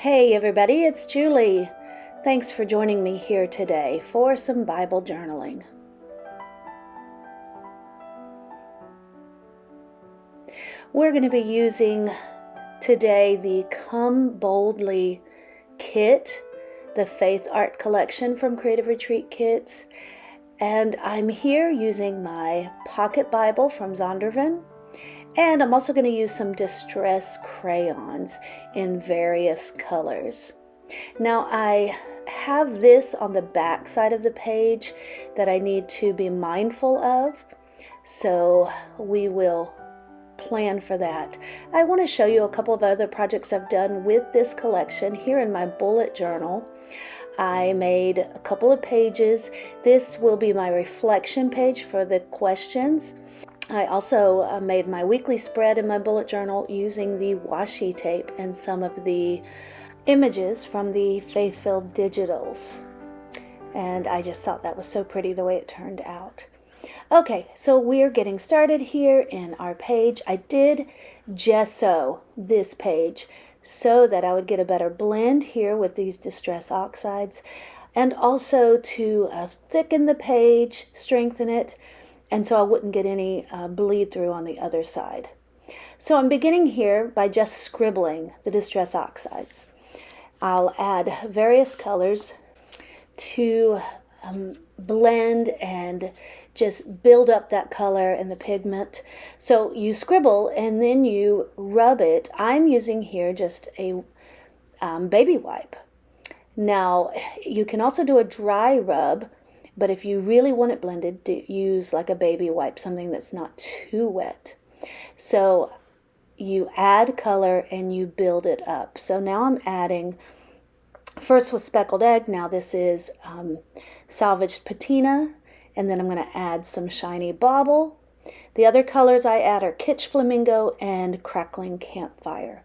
Hey everybody, it's Julie. Thanks for joining me here today for some Bible journaling. We're going to be using today the Come Boldly kit, the Faith Art collection from Creative Retreat Kits. And I'm here using my pocket Bible from Zondervan. And I'm also going to use some distress crayons in various colors. Now I have this on the back side of the page that I need to be mindful of, so we will plan for that. I want to show you a couple of other projects I've done with this collection here in my bullet journal. I made a couple of pages. This will be my reflection page for the questions. I also made my weekly spread in my bullet journal using the washi tape and some of the images from the Faithfilled Digitals. And I just thought that was so pretty the way it turned out. Okay, so we're getting started here in our page. I did gesso this page so that I would get a better blend here with these distress oxides, and also to thicken the page, strengthen it, and so I wouldn't get any bleed through on the other side. So I'm beginning here by just scribbling the distress oxides. I'll add various colors to blend and just build up that color and the pigment. So you scribble and then you rub it. I'm using here just a baby wipe. Now you can also do a dry rub, but if you really want it blended, use like a baby wipe, something that's not too wet. So you add color and you build it up. So now I'm adding, first with speckled egg, now this is salvaged patina, and then I'm going to add some shiny bauble. The other colors I add are kitsch flamingo and crackling campfire.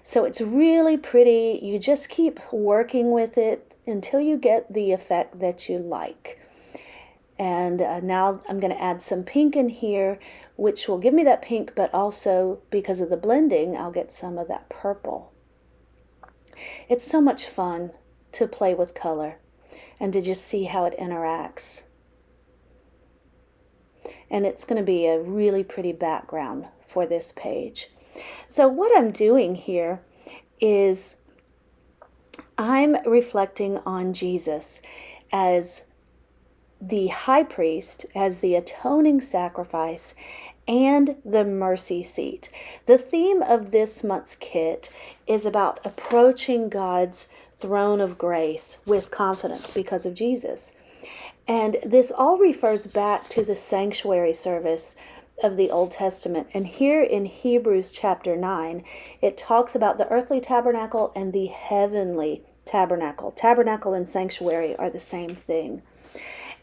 So it's really pretty. You just keep working with it until you get the effect that you like. And now I'm going to add some pink in here, which will give me that pink, but also because of the blending, I'll get some of that purple. It's so much fun to play with color and to just see how it interacts. And it's going to be a really pretty background for this page. So what I'm doing here is I'm reflecting on Jesus as the high priest, as the atoning sacrifice, and the mercy seat. The theme of this month's kit is about approaching God's throne of grace with confidence because of Jesus. And this all refers back to the sanctuary service of the Old Testament. And here in Hebrews chapter 9, it talks about the earthly tabernacle and the heavenly tabernacle. Tabernacle and sanctuary are the same thing.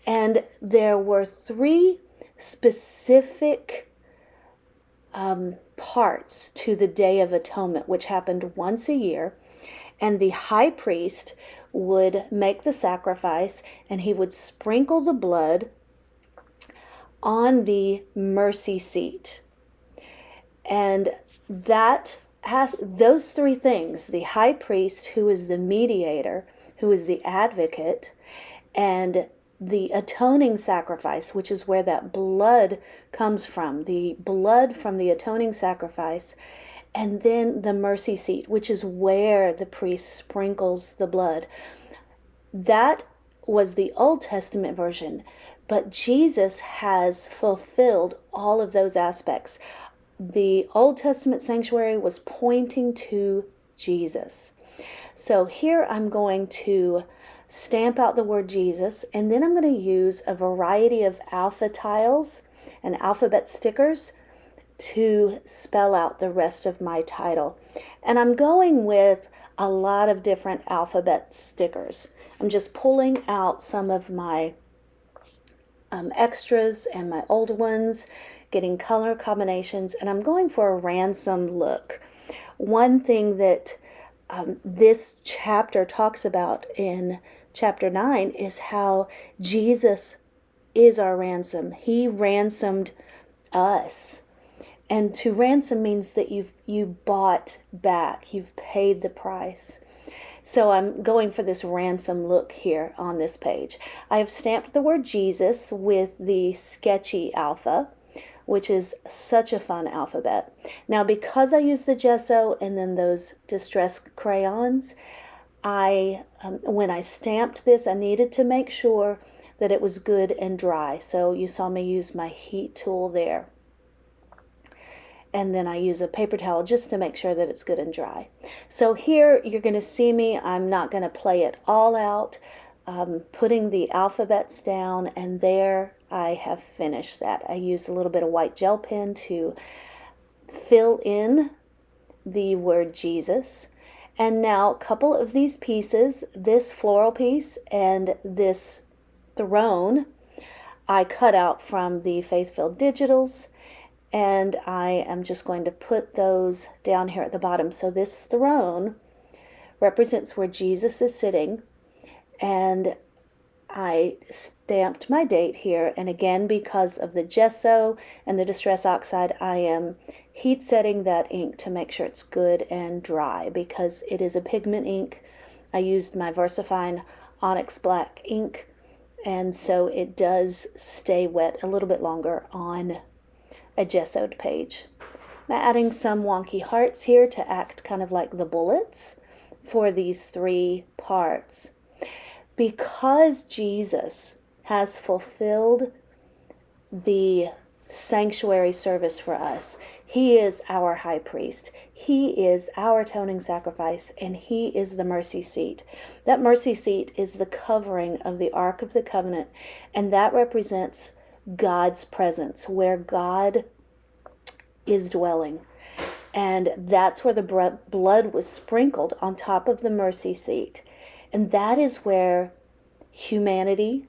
And there were three specific parts to the Day of Atonement, which happened once a year. And the high priest would make the sacrifice, and he would sprinkle the blood on the mercy seat. And that has those three things: the high priest, who is the mediator, who is the advocate, and the atoning sacrifice, which is where that blood comes from, the blood from the atoning sacrifice, and then the mercy seat, which is where the priest sprinkles the blood. That was the Old Testament version, but Jesus has fulfilled all of those aspects. The Old Testament sanctuary was pointing to Jesus. So here I'm going to stamp out the word Jesus, and then I'm going to use a variety of alpha tiles and alphabet stickers to spell out the rest of my title. And I'm going with a lot of different alphabet stickers. I'm just pulling out some of my extras and my old ones, getting color combinations, and I'm going for a ransom look. One thing that this chapter talks about in chapter 9 is how Jesus is our ransom. He ransomed us. And to ransom means that you bought back, you've paid the price. So I'm going for this ransom look here on this page. I have stamped the word Jesus with the Sketchy Alpha, which is such a fun alphabet. Now, because I use the gesso and then those distress crayons, when I stamped this, I needed to make sure that it was good and dry. So you saw me use my heat tool there. And then I use a paper towel just to make sure that it's good and dry. So here you're going to see me, I'm not going to play it all out, putting the alphabets down, and there I have finished that. I used a little bit of white gel pen to fill in the word Jesus. And now a couple of these pieces, this floral piece and this throne, I cut out from the Faithfilled Digitals. And I am just going to put those down here at the bottom. So this throne represents where Jesus is sitting. And I stamped my date here. And again, because of the gesso and the Distress Oxide, I am heat setting that ink to make sure it's good and dry, because it is a pigment ink. I used my Versafine Onyx black ink. And so it does stay wet a little bit longer on a gessoed page. I'm adding some wonky hearts here to act kind of like the bullets for these 3 parts. Because Jesus has fulfilled the sanctuary service for us, he is our high priest, he is our atoning sacrifice, and he is the mercy seat. That mercy seat is the covering of the Ark of the Covenant, and that represents God's presence, where God is dwelling. And that's where the blood was sprinkled on top of the mercy seat. And that is where humanity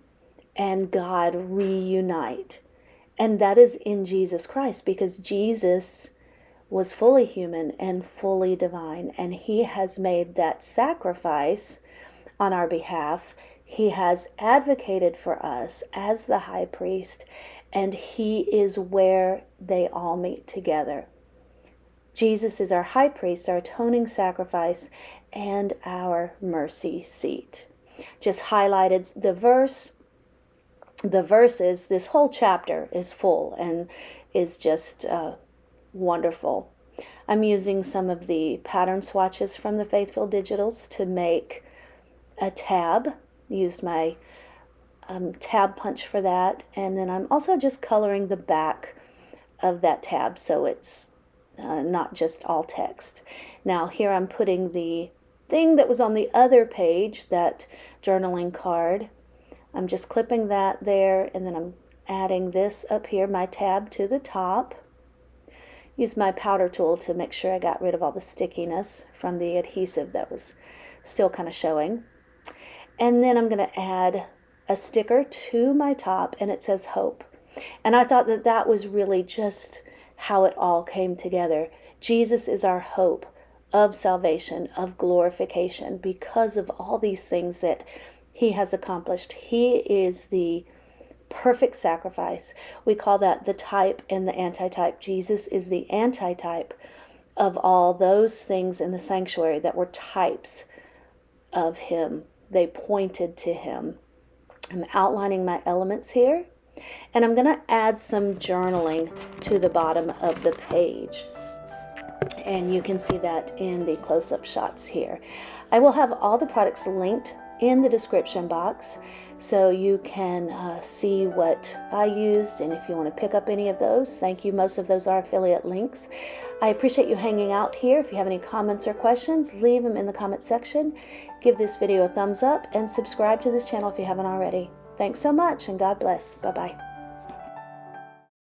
and God reunite. And that is in Jesus Christ, because Jesus was fully human and fully divine. And he has made that sacrifice on our behalf. He has advocated for us as the high priest, and he is where they all meet together. Jesus is our high priest, our atoning sacrifice, and our mercy seat. Just highlighted the verse. The verses, this whole chapter is full and is just wonderful. I'm using some of the pattern swatches from the Faithfilled Digitals to make a tab. Used my tab punch for that, and then I'm also just coloring the back of that tab so it's not just all text. Now here I'm putting the thing that was on the other page, that journaling card. I'm just clipping that there, and then I'm adding this up here, my tab, to the top. Use my powder tool to make sure I got rid of all the stickiness from the adhesive that was still kind of showing. And then I'm going to add a sticker to my top, and it says hope. And I thought that that was really just how it all came together. Jesus is our hope of salvation, of glorification, because of all these things that he has accomplished. He is the perfect sacrifice. We call that the type and the antitype. Jesus is the antitype of all those things in the sanctuary that were types of him. They pointed to him. I'm outlining my elements here, and I'm going to add some journaling to the bottom of the page. And you can see that in the close-up shots here. I will have all the products linked in the description box, so you can see what I used, and if you want to pick up any of those, thank you. Most of those are affiliate links. I appreciate you hanging out here. If you have any comments or questions, leave them in the comment section. Give this video a thumbs up and subscribe to this channel if you haven't already. Thanks so much, and God bless. Bye-bye.